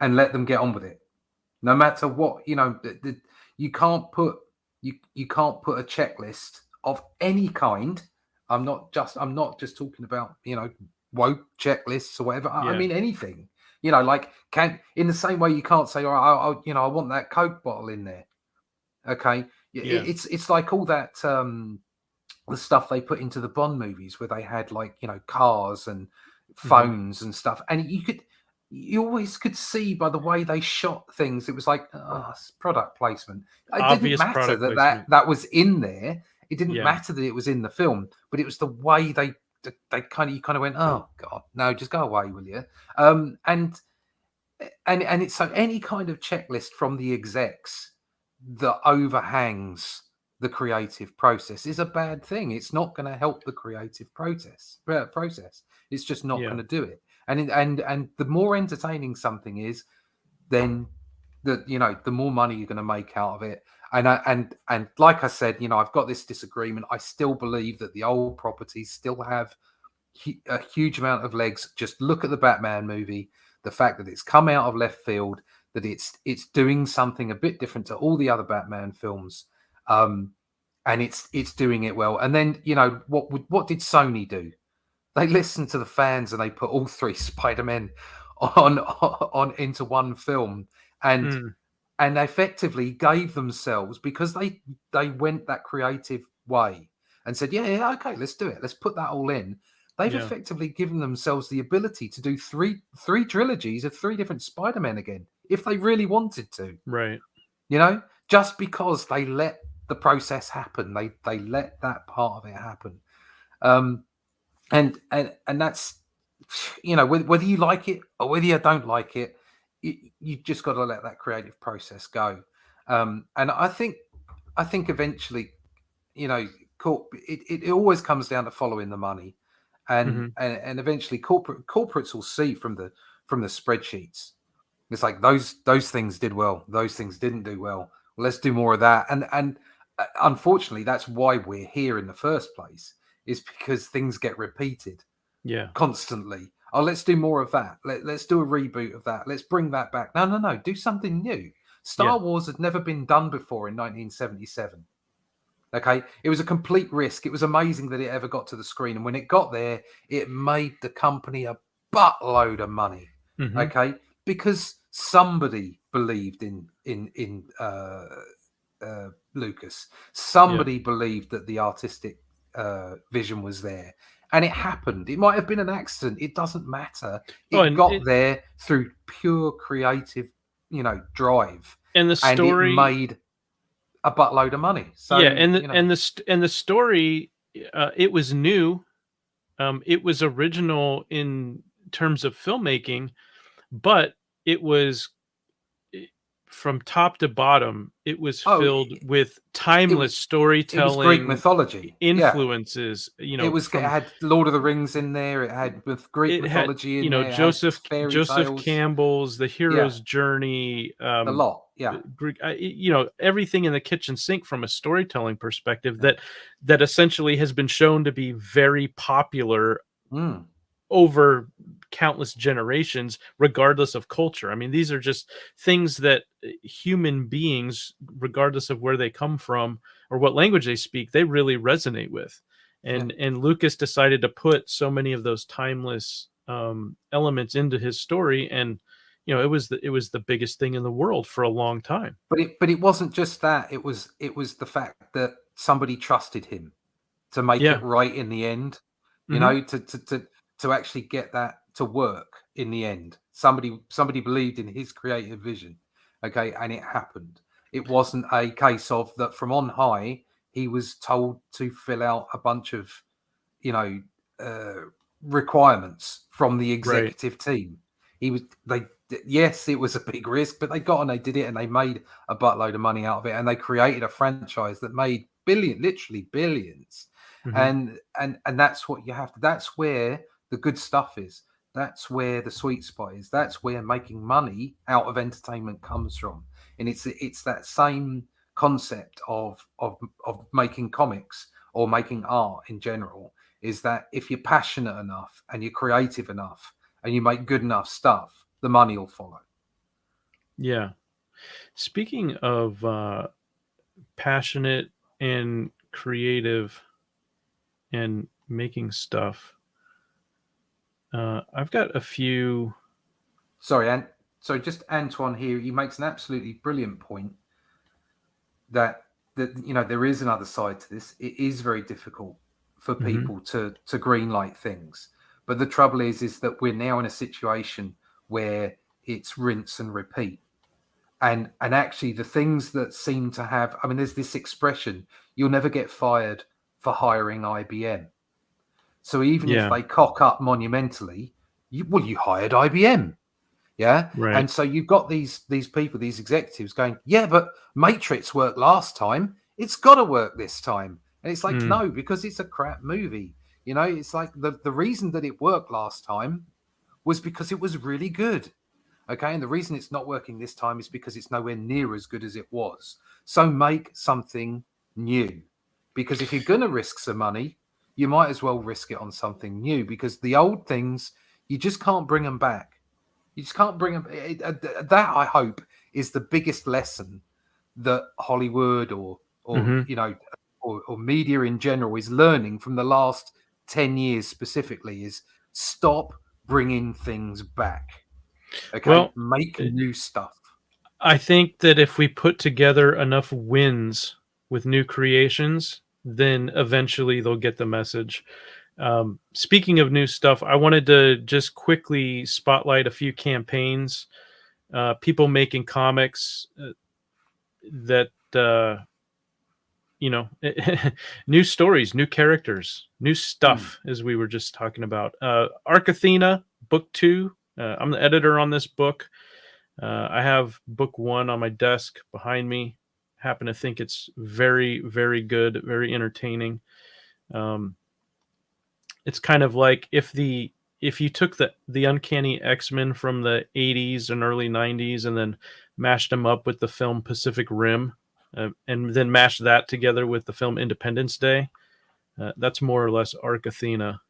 and let them get on with it, no matter what. You can't put you can't put a checklist of any kind. I'm not just talking about woke checklists or whatever. I mean anything. Like in the same way you can't say, I want that Coke bottle in there. Okay, it's like all that the stuff they put into the Bond movies where they had like cars and phones and stuff, and you always could see by the way they shot things, it was like it's product placement. It didn't matter that was in there. It didn't matter that it was in the film, but it was the way they kind of went, oh God, no, just go away, will you? And it's so any kind of checklist from the execs that overhangs the creative process is a bad thing. It's not going to help the creative process. It's just not going to do it. And the more entertaining something is, then the more money you're going to make out of it. And like I said, I've got this disagreement. I still believe that the old properties still have a huge amount of legs. Just look at the Batman movie, the fact that it's come out of left field, that it's doing something a bit different to all the other Batman films, and it's doing it well. And then what did Sony do? They listened to the fans and they put all three Spider-Men on into one film, and they effectively gave themselves, because they went that creative way and said, yeah, okay, let's do it. Let's put that all in. They've effectively given themselves the ability to do three trilogies of three different Spider-Men again, if they really wanted to. Right. Just because they let the process happen. They let that part of it happen. And that's, you know, whether you like it or whether you don't like it, you just got to let that creative process go. And I think eventually, you know, it always comes down to following the money, and Hmm. and eventually corporates will see from the spreadsheets. It's like those things did well, those things didn't do well. Well, let's do more of that. And unfortunately, that's why we're here in the first place, is because things get repeated Yeah. constantly. Oh, let's do more of that. Let's do a reboot of that. Let's bring that back. No, no, no. Do something new. Yeah. Star Wars had never been done before in 1977. Okay, it was a complete risk. It was amazing that it ever got to the screen, and when it got there, it made the company a buttload of money. Hmm. Okay, because somebody believed in Lucas. Yeah. Somebody believed that the artistic vision was there, and it happened. It might have been an accident. It doesn't matter. Oh, It got there through pure creative, you know, drive, and the and it story. made a buttload of money. So, Yeah, and you know, the story, it was new. It was original in terms of filmmaking, but it was from top to bottom. It was oh, filled with it timeless was Greek storytelling mythology. Yeah, influences. it From had Lord of the Rings in there. It had with Greek it had mythology in there. It had Joseph fairy tales. Campbell's The Yeah, Hero's Journey. a lot. Yeah, Everything in the kitchen sink from a storytelling perspective yeah. that essentially has been shown to be very popular Mm, over countless generations, regardless of culture. I mean, these are just things that human beings, regardless of where they come from or what language they speak, they really resonate with. yeah. And Lucas decided to put so many of those timeless elements into his story, and it was the biggest thing in the world for a long time. But it wasn't just that. It was the fact that somebody trusted him to make Yeah. it right in the end. You Hmm. know, to actually get that to work in the end. Somebody believed in his creative vision. Okay, and it happened. It wasn't a case of that from on high. He was told to fill out a bunch of, you know, requirements from the Right. executive team. He was they Yes, it was a big risk, but they got on, they did it, and they made a buttload of money out of it, and they created a franchise that made literally billions. Hmm. And that's what you have to. That's where the good stuff is. That's where the sweet spot is. That's where making money out of entertainment comes from. And it's that same concept of making comics or making art in general, is that if you're passionate enough and you're creative enough and you make good enough stuff, the money will follow. Yeah. Speaking of passionate and creative and making stuff, I've got a few. Sorry, and so just Antoine here, he makes an absolutely brilliant point that you know, there is another side to this. It is very difficult for Mhm. people to green light things, but the trouble is that we're now in a situation where it's rinse and repeat. And actually, the things that seem to have, I mean, there's this expression: you'll never get fired for hiring IBM. So even if Yeah, they cock up monumentally, you hired IBM. Yeah. right. And so you've got these people, these executives going, yeah, but Matrix worked last time. It's got to work this time. And it's like, Mm, no, because it's a crap movie. You know, it's like the reason that it worked last time was because it was really good. Okay. And the reason it's not working this time is because it's nowhere near as good as it was. So make something new. Because if you're going to risk some money, you might as well risk it on something new, because the old things, you just can't bring them back. You just can't bring them. That, I hope, is the biggest lesson that Hollywood or mhm. you know, or media in general is learning from the last 10 years specifically, is stop bringing things back. Okay, Well, make uh, new stuff. I think that if we put together enough wins with new creations, then eventually they'll get the message. Speaking of new stuff, I wanted to just quickly spotlight a few campaigns, people making comics that new stories, new characters, new stuff, as we were just talking about. Arc Athena, book 2. I'm the editor on this book. I have book 1 on my desk behind me. Happen to think it's very, very good, very entertaining. It's kind of like if you took the Uncanny X-Men from the 80s and early 90s and then mashed them up with the film Pacific Rim, and then mashed that together with the film Independence Day, that's more or less Arc Athena.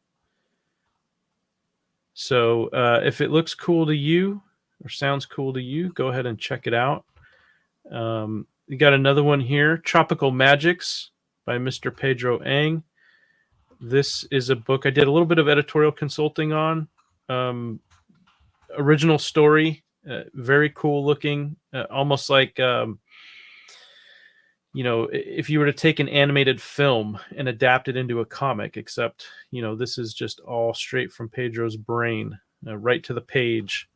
So if it looks cool to you or sounds cool to you, go ahead and check it out. We got another one here, Tropical Magics by Mr. Pedro Ang. This is a book I did a little bit of editorial consulting on. Original story, very cool looking, almost like if you were to take an animated film and adapt it into a comic, except this is just all straight from Pedro's brain, right to the page.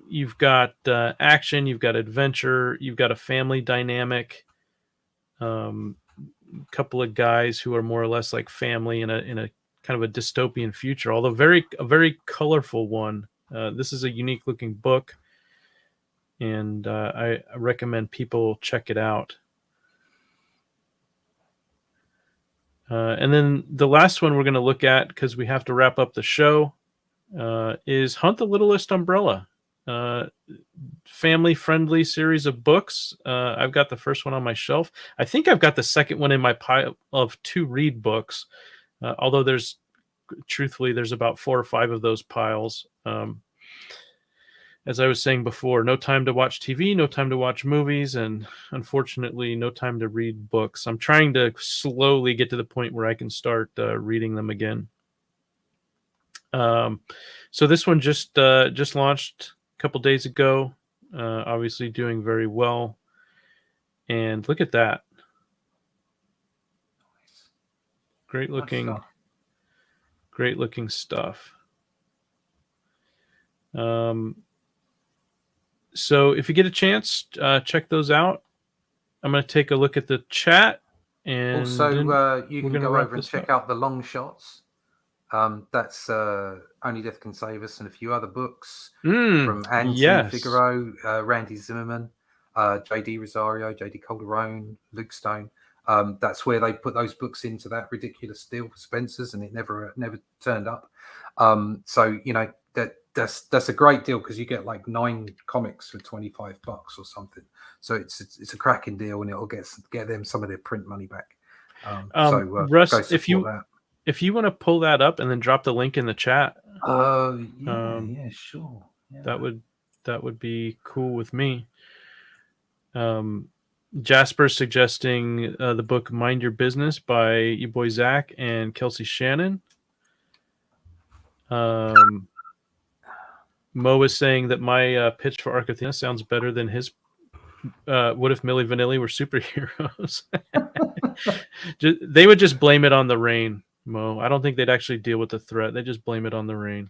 You've got action, you've got adventure, you've got a family dynamic. Couple of guys who are more or less like family in a kind of a dystopian future, although a very colorful one. This is a unique looking book, and I recommend people check it out. And then the last one we're going to look at, because we have to wrap up the show, is Hunt the Littlest Umbrella. Family-friendly series of books. I've got the first one on my shelf. I think I've got the second one in my pile of to read books, although there's about 4 or 5 of those piles. As I was saying before, no time to watch TV, no time to watch movies, and unfortunately, no time to read books. I'm trying to slowly get to the point where I can start reading them again. So this one just launched a couple days ago. Obviously doing very well. And look at that. Great looking stuff. So if you get a chance, check those out. I'm going to take a look at the chat. And also, you can go over and check out the long shots. That's Only Death Can Save Us and a few other books from Anthony Figaro, Randy Zimmerman, J.D. Rosario, J.D. Calderon, Luke Stone. That's where they put those books into that ridiculous deal for Spencer's, and it never turned up. So that's a great deal because you get like 9 comics for $25 or something. So it's a cracking deal, and it'll get them some of their print money back. Russ, if you want to pull that up and then drop the link in the chat, yeah, sure. Yeah. That would be cool with me. Jasper's suggesting the book Mind Your Business by your boy Zach and Kelsey Shannon. Mo is saying that my pitch for Arc Athena sounds better than his. What if Milli Vanilli were superheroes? They would just blame it on the rain, Mo. I don't think they'd actually deal with the threat. They just blame it on the rain.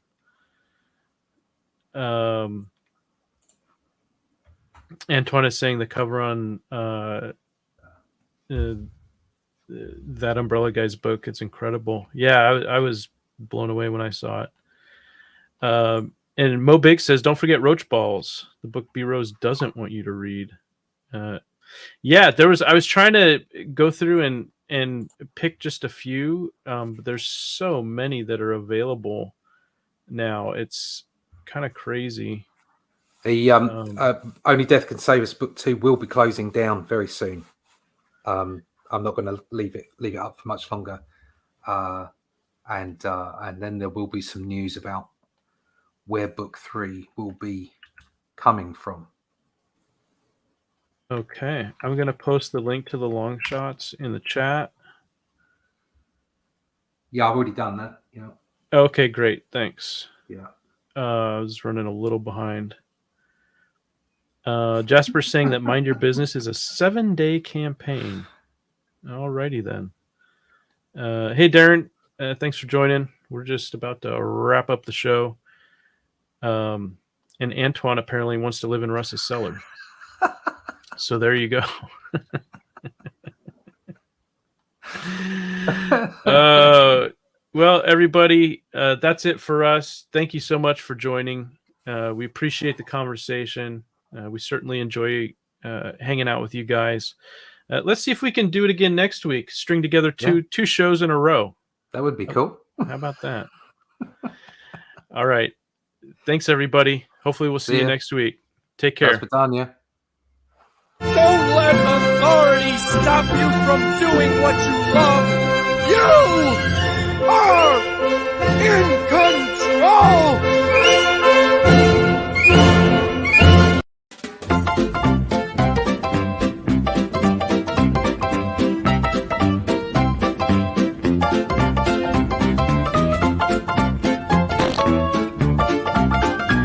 Antoine is saying the cover on that Umbrella Guy's book, it's incredible. Yeah, I was blown away when I saw it. And Mo Big says, don't forget Roach Balls, the book B Rose doesn't want you to read. Yeah, I was trying to go through and pick just a few, but there's so many that are available now. It's kind of crazy. The Only Death Can Save Us book 2 will be closing down very soon. I'm not going to leave it up for much longer, and then there will be some news about where book 3 will be coming from. Okay, I'm going to post the link to the long shots in the chat. Yeah, I've already done that. Yeah. Okay, great. Thanks. Yeah. I was running a little behind. Jasper's saying that Mind Your Business is a 7-day campaign. Alrighty then. Hey, Darren. Thanks for joining. We're just about to wrap up the show. And Antoine apparently wants to live in Russ's cellar. So there you go. Well, everybody, that's it for us. Thank you so much for joining. We appreciate the conversation. We certainly enjoy hanging out with you guys. Let's see if we can do it again next week. String together two shows in a row. That would be cool. How about that? All right. Thanks, everybody. Hopefully we'll see you next week. Take care. Don't let authority stop you from doing what you love. You